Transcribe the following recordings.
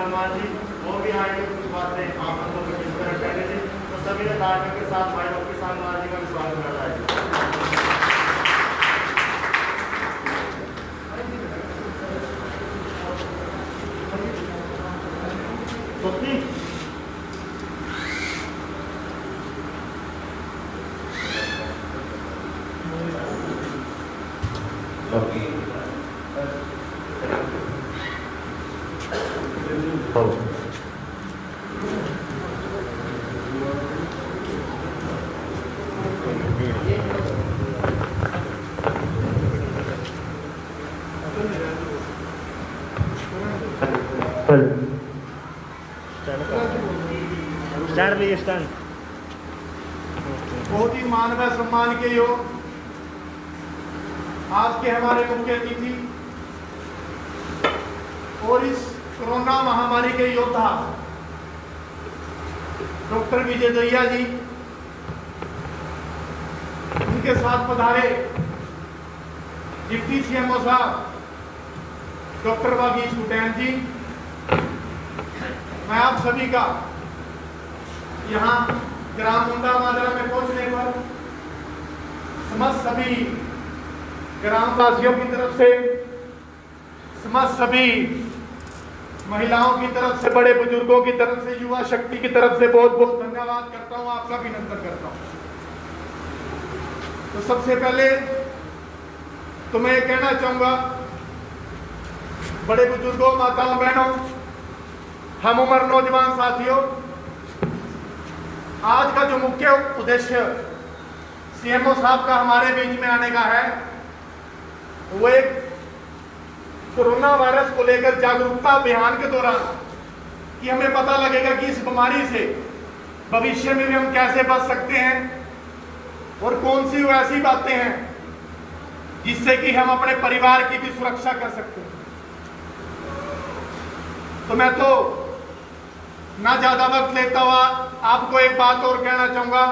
हनुमान जी वो भी आएंगे, कुछ बातें आप लोगों को डिस्कस करेंगे। तो सभी ने तालियों के साथ भाई डॉक्टर साहब महाराज जी का भी स्वागत करना है। बहुत ही मान व सम्मान के योग आज के हमारे मुख्य अतिथि और इस कोरोना महामारी के योद्धा डॉक्टर विजय दहिया जी, उनके साथ पधारे डिप्टी सीएमओ साहब डॉक्टर वागीश हुसैन जी, मैं आप सभी का यहाँ ग्राम मुंडा माजरा में पहुंचने पर समस्त सभी ग्रामवासियों की तरफ से, समस्त सभी महिलाओं की तरफ से, बड़े बुजुर्गों की तरफ से, युवा शक्ति की तरफ से बहुत बहुत धन्यवाद करता हूं, आपका अभिनंदन करता हूं। तो सबसे पहले तो मैं ये कहना चाहूंगा, बड़े बुजुर्गों, माताओं, बहनों, हम उम्र नौजवान साथियों, आज का जो मुख्य उद्देश्य सीएमओ साहब का हमारे बीच में आने का है, वो एक कोरोना वायरस को लेकर जागरूकता अभियान के दौरान कि हमें पता लगेगा कि इस बीमारी से भविष्य में भी हम कैसे बच सकते हैं और कौन सी वो ऐसी बातें हैं जिससे कि हम अपने परिवार की भी सुरक्षा कर सकते हैं। तो मैं तो ना ज्यादा वक्त लेता हुआ आपको एक बात और कहना चाहूंगा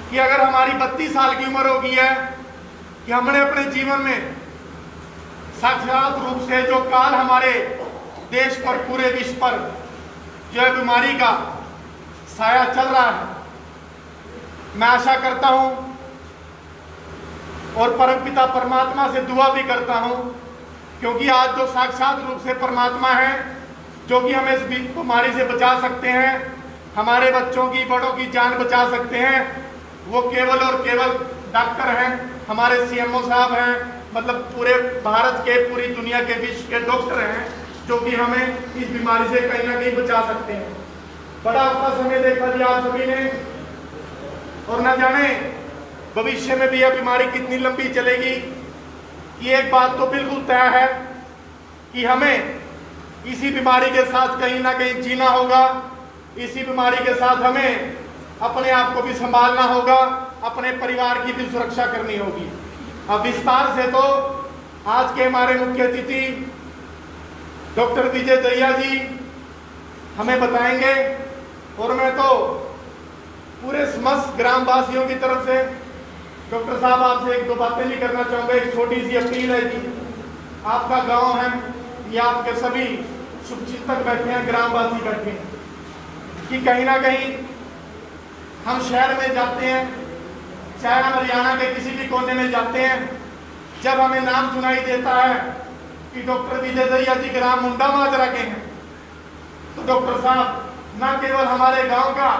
कि अगर हमारी 32 साल की उम्र हो गई है कि हमने अपने जीवन में साक्षात रूप से जो काल हमारे देश पर, पूरे विश्व पर जो है बीमारी का साया चल रहा है, मैं आशा करता हूं और परमपिता परमात्मा से दुआ भी करता हूं, क्योंकि आज जो साक्षात रूप से परमात्मा है जो कि हमें इस बीमारी से बचा सकते हैं, हमारे बच्चों की, बड़ों की जान बचा सकते हैं, वो केवल और केवल डॉक्टर हैं, हमारे सीएमओ साहब हैं, मतलब पूरे भारत के, पूरी दुनिया के, विश्व के डॉक्टर हैं जो कि हमें इस बीमारी से कहीं ना कहीं बचा सकते हैं। बड़ा अपना समय देखा जी आप सभी ने, और न जाने भविष्य में भी यह बीमारी कितनी लंबी चलेगी। ये एक बात तो बिल्कुल तय है कि हमें इसी बीमारी के साथ कहीं ना कहीं जीना होगा, इसी बीमारी के साथ हमें अपने आप को भी संभालना होगा, अपने परिवार की भी सुरक्षा करनी होगी। अब विस्तार से तो आज के हमारे मुख्य अतिथि डॉक्टर विजय दहिया जी हमें बताएंगे, और मैं तो पूरे समस्त ग्रामवासियों की तरफ से डॉक्टर साहब आपसे एक दो बातें भी करना चाहूंगा। एक छोटी सी अपील है जी, आपका गांव है, ये आपके सभी शुभचिंतक बैठे हैं, ग्रामवासी बैठे हैं, कि कहीं ना कहीं हम शहर में जाते हैं, चाहे हम हरियाणा के किसी भी कोने में जाते हैं, जब हमें नाम सुनाई देता है कि डॉक्टर विजय दहिया जी ग्राम मुंडा माजरा के हैं, तो डॉक्टर साहब न केवल हमारे गांव का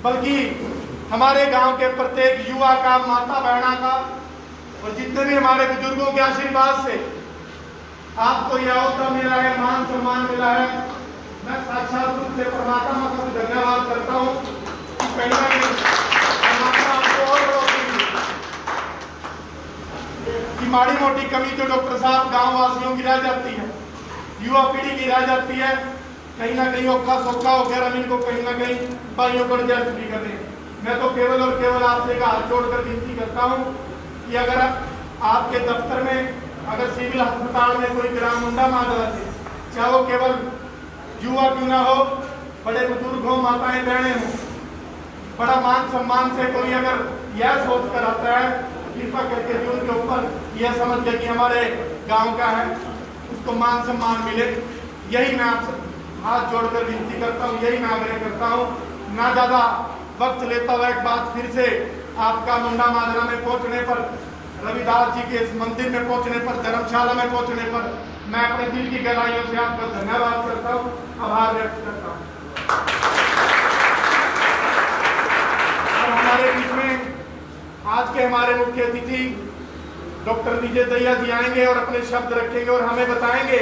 बल्कि हमारे गांव के प्रत्येक युवा का, माता बहना का और जितने भी हमारे बुजुर्गों के आशीर्वाद से आपको यह अवसर मिला है, मान सम्मान मिला है। मैं साक्षात रूप से परमात्मा का धन्यवाद करता हूँ कि कहीं ना कहीं परमात्मा आपको और कि माड़ी मोटी कमी जो डॉक्टर साहब गांव वासियों की रह जाती है, युवा पीढ़ी की रह जाती है, कहीं ना कहीं औखा सौखा होकर हम इनको कहीं ना कहीं भाइयों पर जर्ज भी कर रहे हैं। मैं तो केवल और केवल आपसे का हाथ जोड़कर विनती करता हूँ कि अगर आपके दफ्तर में, अगर सिविल अस्पताल में कोई ग्राम मुंडा माजरा से, चाहे वो केवल युवा क्यों ना हो, बड़े बुजुर्ग हो, माताएं बहनें हो, बड़ा मान सम्मान से कोई अगर यह सोच कर आता है, कृपा करके जो उनके ऊपर यह समझ ले कि हमारे गांव का है, उसको मान सम्मान मिले। यही मैं आपसे हाथ जोड़कर विनती करता हूँ, यही मैं आग्रह करता हूँ। ना ज़्यादा वक्त लेता हुआ एक बात फिर से आपका मुंडा माजरा में पहुँचने पर, रविदास जी के इस मंदिर में पहुँचने पर, धर्मशाला में पहुँचने पर मैं अपने दिल की गहराइयों से आपका धन्यवाद करता हूँ, आभार व्यक्त करता हूँ। और हमारे बीच में आज के हमारे मुख्य अतिथि डॉक्टर विजय दहिया जी आएंगे और अपने शब्द रखेंगे और हमें बताएंगे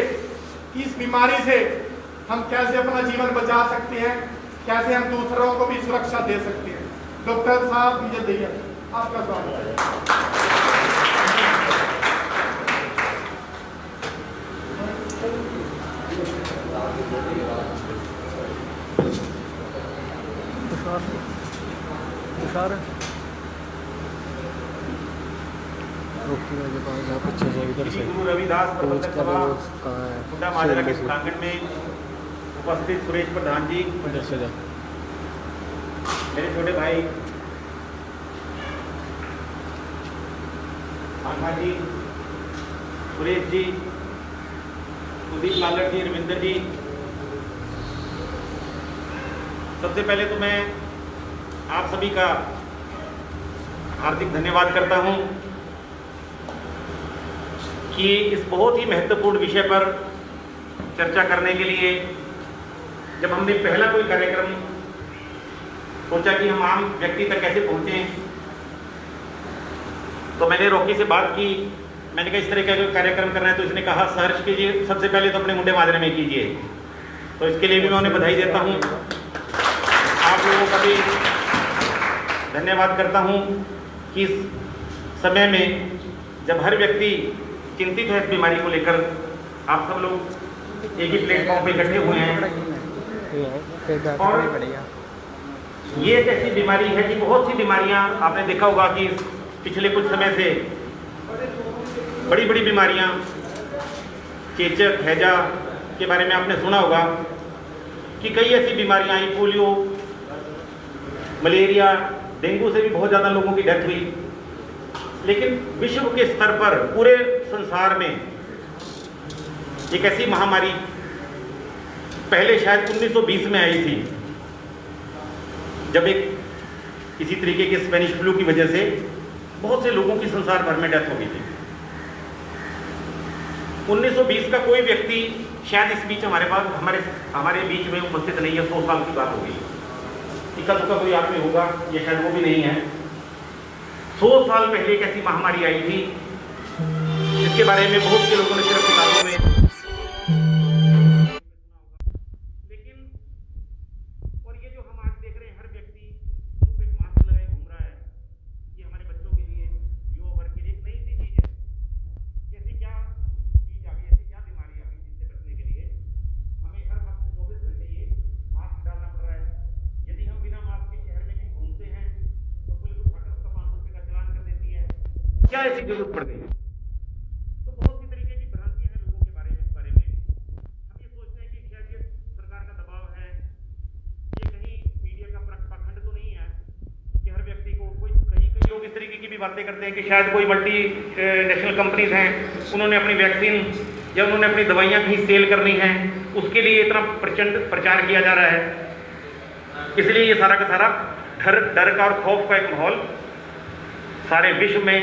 कि इस बीमारी से हम कैसे अपना जीवन बचा सकते हैं, कैसे हम दूसरों को भी सुरक्षा दे सकते हैं। डॉक्टर साहब विजय दहिया, आपका स्वागत है। गुरु रविदास प्रबंधक सभा मुंडा माजरा के प्रांगण में उपस्थित सुरेश प्रधान जी, मेरे छोटे भाई आंखा जी, सुरेश जी, कुलदीप लालर जी, रविंदर जी, सबसे पहले तो मैं आप सभी का हार्दिक धन्यवाद करता हूं कि इस बहुत ही महत्वपूर्ण विषय पर चर्चा करने के लिए जब हमने पहला कोई कार्यक्रम सोचा कि हम आम व्यक्ति तक कैसे पहुंचे, तो मैंने रॉकी से बात की। मैंने कहा इस तरह का कोई कार्यक्रम करना है, तो इसने कहा सर्च कीजिए, सबसे पहले तो अपने मुंडे माजरे में कीजिए। तो इसके लिए भी मैं उन्हें बधाई देता हूं, आप लोगों का भी धन्यवाद करता हूं कि इस समय में जब हर व्यक्ति चिंतित है इस बीमारी को लेकर, आप सब लोग एक ही प्लेटफॉर्म पे इकट्ठे हुए हैं। और ये एक ऐसी बीमारी है कि बहुत सी बीमारियां आपने देखा होगा कि पिछले कुछ समय से बड़ी बड़ी बीमारियां, चेचक, हैजा के बारे में आपने सुना होगा कि कई ऐसी बीमारियां आई, पोलियो, मलेरिया, डेंगू से भी बहुत ज़्यादा लोगों की डेथ हुई। लेकिन विश्व के स्तर पर पूरे संसार में एक ऐसी महामारी पहले शायद 1920 में आई थी, जब एक इसी तरीके के स्पेनिश फ्लू की वजह से बहुत से लोगों की संसार भर में डेथ हो गई थी। 1920 का कोई व्यक्ति शायद इस बीच हमारे बीच में उपस्थित नहीं है। 100 साल की बात होगी, इक्का दुक्का कोई आदमी होगा, ये शायद वो भी नहीं है। 100 साल पहले एक ऐसी महामारी आई थी जिसके बारे में बहुत से लोगों ने सिर्फ किताबों में, लेकिन और ये जो हम आज देख रहे हैं, हर व्यक्ति मुंह पे मास्क लगाए घूम रहा है, ये हमारे बच्चों के लिए, युवा वर्ग के लिए एक नई सी चीज है। कैसी क्या चीज आ गई, ऐसी क्या बीमारी आ गई जिससे बचने के लिए हमें हर वक्त 24 घंटे ये मास्क डालना पड़ रहा है। यदि हम बिना मास्क के शहर में कहीं घूमते हैं तो पुलिस उठाकर उसका 500 रुपये का चालान कर देती है। क्या ऐसी जरूरत पड़ गई है? तो बहुत सी तरीके की भ्रांतियां हैं लोगों के बारे में। इस बारे में हम ये सोचते हैं कि शायद ये सरकार का दबाव है, ये कहीं मीडिया का पाखंड तो नहीं है कि हर व्यक्ति को कई लोग इस तरीके की भी बातें करते हैं कि शायद कोई मल्टी नेशनल कंपनीज हैं, उन्होंने अपनी वैक्सीन या उन्होंने अपनी दवाइयाँ कहीं सेल करनी है, उसके लिए इतना प्रचंड प्रचार किया जा रहा है, इसलिए ये सारा का सारा डर का और खौफ का एक माहौल सारे विश्व में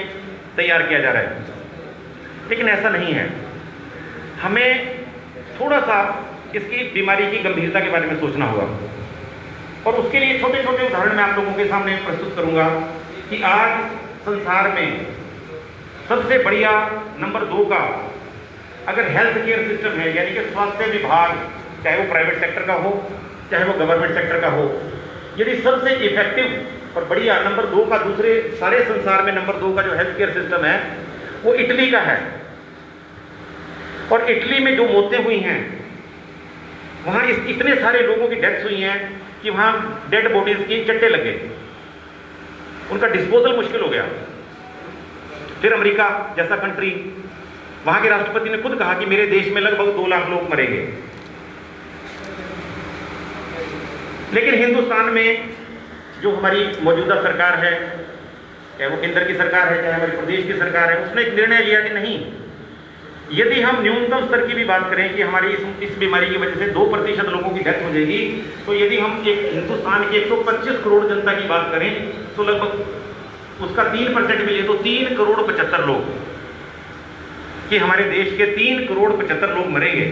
तैयार किया जा रहा है। लेकिन ऐसा नहीं है। हमें थोड़ा सा इसकी बीमारी की गंभीरता के बारे में सोचना होगा, और उसके लिए छोटे छोटे उदाहरण मैं आप लोगों के सामने प्रस्तुत करूंगा कि आज संसार में सबसे बढ़िया नंबर 2 का अगर हेल्थ केयर सिस्टम है, यानी कि स्वास्थ्य विभाग, चाहे वो प्राइवेट सेक्टर का हो चाहे वो गवर्नमेंट सेक्टर का हो, यदि सबसे इफेक्टिव और बढ़िया नंबर 2 का, दूसरे सारे संसार में नंबर 2 का जो हेल्थ केयर सिस्टम है वो इटली का है। और इटली में जो मौतें हुई हैं, वहां इतने सारे लोगों की डेथ्स हुई हैं कि वहां डेड बॉडीज की चट्टे लग गए, उनका डिस्पोजल मुश्किल हो गया। फिर अमेरिका जैसा कंट्री, वहां के राष्ट्रपति ने खुद कहा कि मेरे देश में लगभग 2 लाख लोग मरेंगे। लेकिन हिंदुस्तान में जो हमारी मौजूदा सरकार है, चाहे वो केंद्र की सरकार है चाहे हमारे प्रदेश की सरकार है, उसने एक निर्णय लिया कि नहीं, यदि हम न्यूनतम स्तर की भी बात करें कि हमारी इस बीमारी की वजह से 2% लोगों की डेथ हो जाएगी, तो यदि हम एक हिंदुस्तान की 125 करोड़ जनता की बात करें तो लगभग उसका 3% मिले तो 3 करोड़ 75 लोग, कि हमारे देश के 3 करोड़ 75 लोग मरेंगे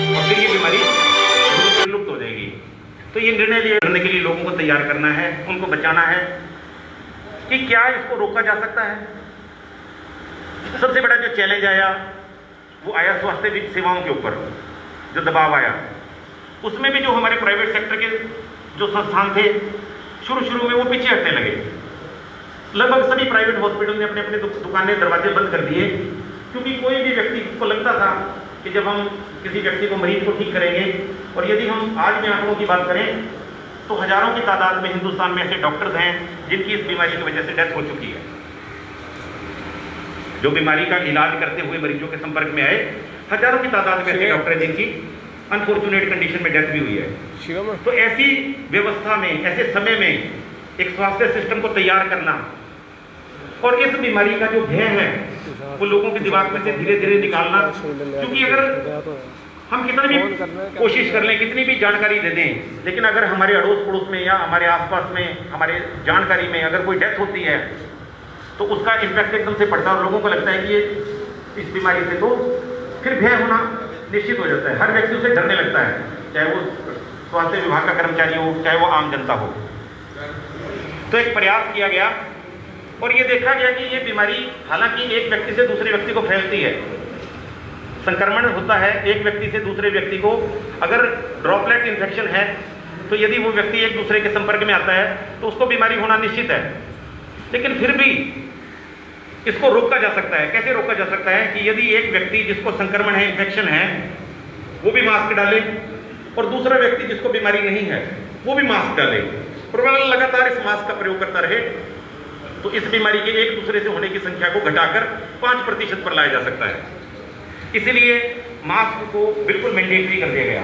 और फिर ये बीमारी लुप्त हो जाएगी। तो ये निर्णय करने के लिए लोगों को तैयार करना है, उनको बचाना है कि क्या इसको रोका जा सकता है। सबसे बड़ा जो चैलेंज आया वो आया स्वास्थ्य सेवाओं के ऊपर, जो दबाव आया उसमें भी जो हमारे प्राइवेट सेक्टर के जो संस्थान थे शुरू में वो पीछे हटने लगे। लगभग सभी प्राइवेट हॉस्पिटल ने अपने अपने दुकानें दरवाजे बंद कर दिए, क्योंकि कोई भी व्यक्ति को लगता था कि जब हम किसी व्यक्ति को मरीज को ठीक करेंगे, और यदि हम आज में आंकड़ों की बात करें तो हजारों की तादाद में हिंदुस्तान में ऐसे डॉक्टर्स हैं जिनकी इस बीमारी की वजह से डेथ हो चुकी है। जो बीमारी का इलाज करते हुए मरीजों के संपर्क में आए, हजारों की तादाद में ऐसे डॉक्टर हैं जिनकी अनफॉर्चुनेट कंडीशन में डेथ भी हुई है। तो ऐसी व्यवस्था में, ऐसे समय में एक स्वास्थ्य सिस्टम को तैयार करना और इस बीमारी का जो भय है वो लोगों के दिमाग में से धीरे धीरे निकालना, क्योंकि अगर हम कितना भी कोशिश कर लें, कितनी भी जानकारी दे दें, लेकिन अगर हमारे अड़ोस पड़ोस में या हमारे आसपास में, हमारे जानकारी में अगर कोई डेथ होती है तो उसका इम्पैक्ट एकदम से पड़ता है और लोगों को लगता है कि ये इस बीमारी से, तो फिर भय होना निश्चित हो जाता है। हर व्यक्ति उसे डरने लगता है, चाहे वो स्वास्थ्य विभाग का कर्मचारी हो, चाहे वो आम जनता हो। तो एक प्रयास किया गया और ये देखा गया कि ये बीमारी हालांकि एक व्यक्ति से दूसरे व्यक्ति को फैलती है, संक्रमण होता है एक व्यक्ति से दूसरे व्यक्ति को। अगर ड्रॉपलेट इन्फेक्शन है तो यदि वो व्यक्ति एक दूसरे के संपर्क में आता है तो उसको बीमारी होना निश्चित है, लेकिन फिर भी इसको रोका जा सकता है। कैसे रोका जा सकता है कि यदि एक व्यक्ति जिसको संक्रमण है, इन्फेक्शन है, वो भी मास्क डाले और दूसरा व्यक्ति जिसको बीमारी नहीं है वो भी मास्क डाले और वह लगातार इस मास्क का प्रयोग करता रहे, तो इस बीमारी के एक दूसरे से होने की संख्या को घटाकर 5% पर लाया जा सकता है। इसीलिए मास्क को बिल्कुल मैंडेटरी कर दिया गया।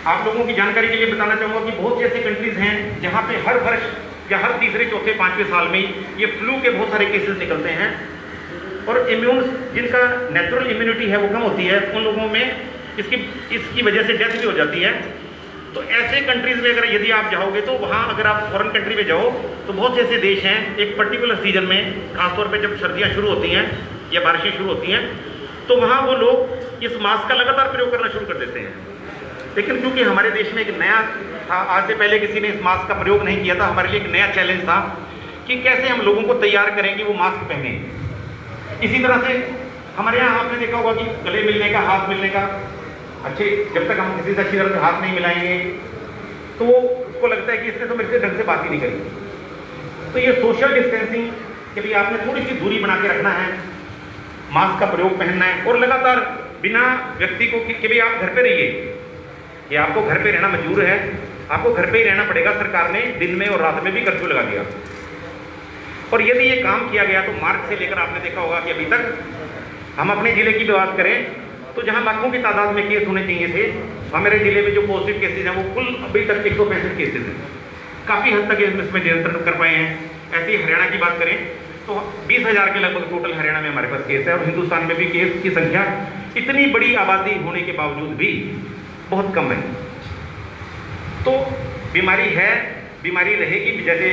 आप लोगों की जानकारी के लिए बताना चाहूंगा कि बहुत सी ऐसी कंट्रीज हैं जहां पे हर वर्ष या हर तीसरे, चौथे, पांचवें साल में ये फ्लू के बहुत सारे केसेस निकलते हैं और जिनका नेचुरल इम्यूनिटी है वो कम होती है, उन लोगों में इसकी वजह से डेथ भी हो जाती है। तो ऐसे कंट्रीज में अगर यदि आप जाओगे तो वहाँ अगर आप फॉरेन कंट्री में जाओ तो बहुत से ऐसे देश हैं, एक पर्टिकुलर सीजन में, खासतौर पे जब सर्दियाँ शुरू होती हैं या बारिशें शुरू होती हैं, तो वहाँ वो लोग इस मास्क का लगातार प्रयोग करना शुरू कर देते हैं। लेकिन क्योंकि हमारे देश में एक नया था, आज से पहले किसी ने इस मास्क का प्रयोग नहीं किया था, हमारे लिए एक नया चैलेंज था कि कैसे हम लोगों को तैयार करें कि वो मास्क पहने। इसी तरह से हमारे यहाँ आपने देखा होगा कि गले मिलने का, हाथ मिलने का, अच्छे जब तक हम किसी से अच्छी तरह से हाथ नहीं मिलाएंगे तो वो उसको लगता है कि इसने तो मेरे से ढंग से बात ही नहीं करी। तो ये सोशल डिस्टेंसिंग के लिए आपने थोड़ी सी दूरी बना के रखना है, मास्क का प्रयोग पहनना है और लगातार बिना व्यक्ति को कि भाई आप घर पे रहिए, कि आपको घर पे रहना मंजूर है, आपको घर पे ही रहना पड़ेगा। सरकार ने दिन में और रात में भी कर्फ्यू लगा दिया। और यदि ये काम किया गया तो मार्च से लेकर आपने देखा होगा कि अभी तक, हम अपने जिले की बात करें तो जहां लाखों की तादाद में केस होने चाहिए थे, हमारे जिले में जो पॉजिटिव केसेज हैं वो कुल अभी तक 165 केसेज हैं। काफ़ी हद तक इसमें नियंत्रण कर पाए हैं। ऐसे ही हरियाणा की बात करें तो 20,000 के लगभग टोटल हरियाणा में हमारे पास केस है और हिंदुस्तान में भी केस की संख्या इतनी बड़ी आबादी होने के बावजूद भी बहुत कम है। तो बीमारी है, बीमारी रहेगी। जैसे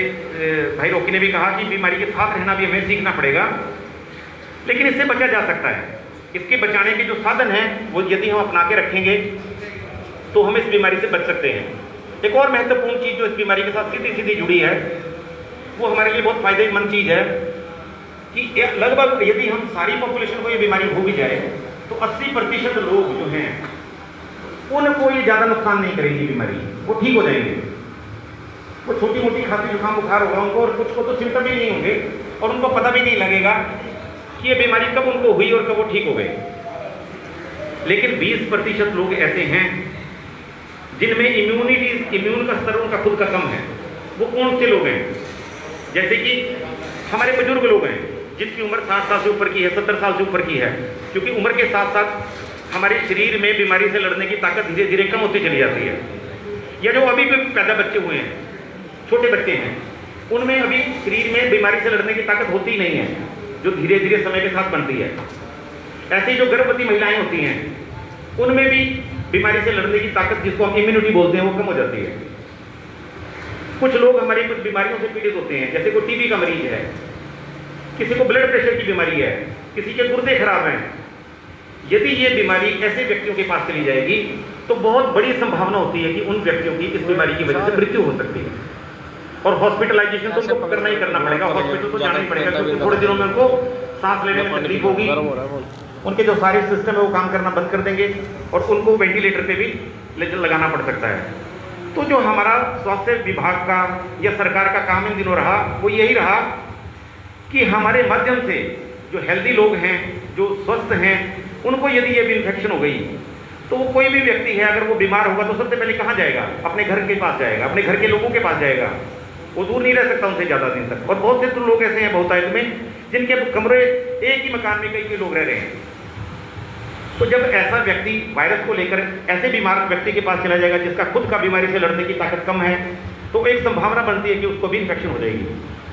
भाई रोकी ने भी कहा कि बीमारी के साथ रहना भी हमें सीखना पड़ेगा, लेकिन इससे बचा जा सकता है। इसके बचाने के जो साधन हैं वो यदि हम अपना के रखेंगे तो हम इस बीमारी से बच सकते हैं। एक और महत्वपूर्ण चीज़ जो इस बीमारी के साथ सीधी सीधी जुड़ी है वो हमारे लिए बहुत फायदेमंद चीज़ है कि लगभग यदि हम सारी पॉपुलेशन को ये बीमारी हो भी जाए तो 80% लोग जो हैं उनको ये ज़्यादा नुकसान नहीं करेगी बीमारी, वो ठीक हो जाएंगे। वो छोटी मोटी खांसी जुकाम बुखार होगा उनको, और कुछ को तो सिम्टम ही नहीं होंगे और उनको पता भी नहीं लगेगा कि ये बीमारी कब उनको हुई और कब वो ठीक हो गए। लेकिन 20% लोग ऐसे हैं जिनमें इम्यून का स्तर उनका खुद का कम है। वो कौन से लोग हैं? जैसे कि हमारे बुजुर्ग लोग हैं जिनकी उम्र 60 साल से ऊपर की है, 70 साल से ऊपर की है, क्योंकि उम्र के साथ साथ हमारे शरीर में बीमारी से लड़ने की ताकत धीरे धीरे कम होती चली जाती है। या जो अभी भी पैदा बच्चे हुए हैं, छोटे बच्चे हैं, उनमें अभी शरीर में बीमारी से लड़ने की ताकत होती ही नहीं है, जो धीरे धीरे समय के साथ बनती है। ऐसी जो गर्भवती महिलाएं होती हैं उनमें भी बीमारी से लड़ने की ताकत, जिसको हम इम्यूनिटी बोलते हैं, वो कम हो जाती है। कुछ लोग हमारी कुछ बीमारियों से पीड़ित होते हैं, जैसे कोई टीबी का मरीज है, किसी को ब्लड प्रेशर की बीमारी है, किसी के गुर्दे खराब हैं। यदि ये बीमारी ऐसे व्यक्तियों के पास चली जाएगी तो बहुत बड़ी संभावना होती है कि उन व्यक्तियों की इस बीमारी की वजह से मृत्यु हो सकती है, और हॉस्पिटलाइजेशन तो उनको करना ही करना पड़ेगा, हॉस्पिटल तो जाना ही पड़ेगा, क्योंकि थोड़े दिनों में उनको सांस लेने में तकलीफ होगी, उनके जो सारे सिस्टम है वो काम करना बंद कर देंगे और उनको वेंटिलेटर पे भी लगाना पड़ सकता है। तो जो हमारा स्वास्थ्य विभाग का या सरकार का काम इन दिनों रहा वो यही रहा कि हमारे माध्यम से जो हेल्दी लोग हैं, जो स्वस्थ हैं, उनको यदि ये भी इन्फेक्शन हो गई तो वो कोई भी व्यक्ति है अगर वो बीमार होगा तो सबसे पहले कहाँ जाएगा? अपने घर के पास जाएगा, अपने घर के लोगों के पास जाएगा, वो दूर नहीं रह सकता उनसे ज़्यादा दिन तक। और बहुत से तो लोग ऐसे हैं बहुतायत में जिनके कमरे एक ही मकान में कई लोग रह रहे हैं। तो जब ऐसा व्यक्ति वायरस को लेकर ऐसे बीमार व्यक्ति के पास चला जाएगा जिसका खुद का बीमारी से लड़ने की ताकत कम है, तो एक संभावना बनती है कि उसको भी इन्फेक्शन हो जाएगी,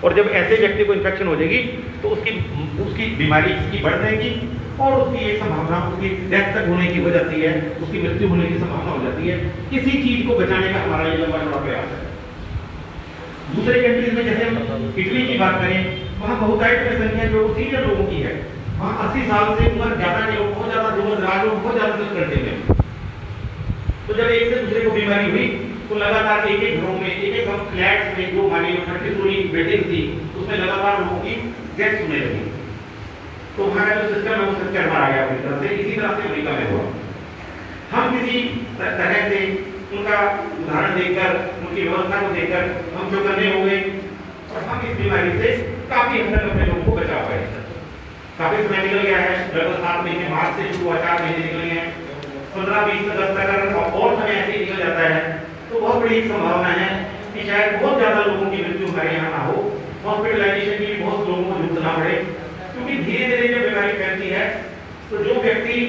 और जब ऐसे व्यक्ति को इन्फेक्शन हो जाएगी तो उसकी बीमारी की बढ़ जाएगी और उसकी एक संभावना उसकी डेथ तक होने की हो जाती है, उसकी मृत्यु होने की संभावना हो जाती है। किसी चीज को बचाने का हमारा ये लंबा चौड़ा प्रयास है। दूसरे कंट्रीज में जैसे हम इटली की बात करें, वहाँ बहुतायत में संख्या जो सीनियर लोगों की है, वहाँ 80 साल से उम्र ज्यादा के लोग बहुत ज्यादा लोग बहुत ज्यादा यूज करते हैं। तो जब एक से दूसरे को बीमारी हुई तो लगातार एक एक घरों में, एक एक फ्लैट में जो हमारी 30 स्टोरी बिल्डिंग थी उसमें लगातार लोगों की डेथ होने लगी। तो हमारा जो सिस्टम है वो स्ट्रक्चर मारा गया अपनी तरफ से। इसी तरह से अमेरिका में हुआ। हम किसी तरह से उनका उदाहरण देखकर, उनकी व्यवस्था को देखकर हम जो करने हो गए और हम इस बीमारी से काफी हद तक अपने लोगों को बचा पाए। काफी समय निकल गया है, लगभग 7 महीने, मार्च से शुरू हुआ 4 महीने निकल गए हैं, 15-20 अगस्त तक अगर और समय ऐसे ही निकल जाता है तो बहुत बड़ी संभावना है कि शायद बहुत ज्यादा लोगों की मृत्यु हमारे यहाँ ना हो, हॉस्पिटलाइजेशन की भी बहुत लोगों को झुकना पड़े, क्योंकि धीरे धीरे जब बीमारी फैलती है तो जो व्यक्ति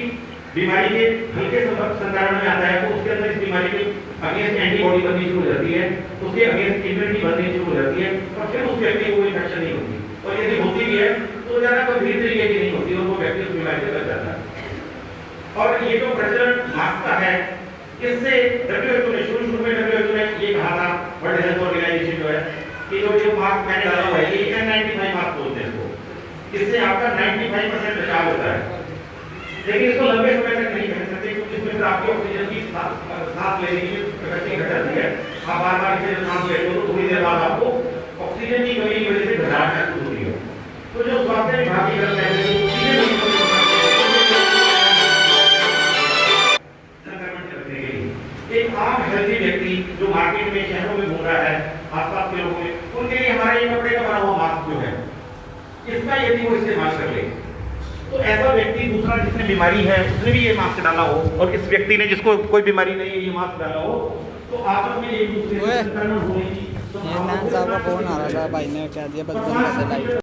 बीमारी के हल्के संक्रमण में आता है तो उसके अंदर इस बीमारी के अगेंस्ट एंटीबॉडी बननी शुरू हो जाती है, उसके अगेंस्ट इम्यूनिटी बननी शुरू हो जाती है और फिर उस व्यक्ति को इन्फेक्शन नहीं होती, और यदि होती भी है तो ज्यादा गंभीर तरीके की नहीं होती और वो व्यक्ति उस बीमारी से बच जाता है। और ये जो प्रचलन मास्क का है, इससे WHO ने शुरू में WHO ने ये कहा था, वर्ल्ड हेल्थ ऑर्गेनाइजेशन जो है, कि जो मास्क मैंने डाला हुआ है ये N95 मास्क बोलते हैं इसको, इससे आपका 95% बचाव होता है, लेकिन इसको लंबे समय तक नहीं पहन सकते क्योंकि इसमें फिर आपकी ऑक्सीजन की सांस लेने की कैपेसिटी घट जाती है। आप बार-बार इसे सांस लेते हो तो थोड़ी देर बाद आपको ऑक्सीजन की कमी की वजह से घबराहट महसूस होती है। तो जो स्वास्थ्य विभाग की करता है एक आम हेल्दी व्यक्ति जो मार्केट में, शहरों में घूम रहा है, आसपास के लोगों में, उनके लिए हमारा ये कपड़े का बना हुआ मास्क जो है, इसका यदि वो इस्तेमाल कर ले तो ऐसा व्यक्ति दूसरा जिसने बीमारी है उसने भी ये मास्क डाला हो और इस व्यक्ति ने जिसको कोई बीमारी नहीं है ये मास्क डाला हो तो आपस में एक दूसरे से संक्रमण होने की ये मैम साहब का फोन आ रहा था, भाई ने कह दिया बस बंद कर दे लाइट।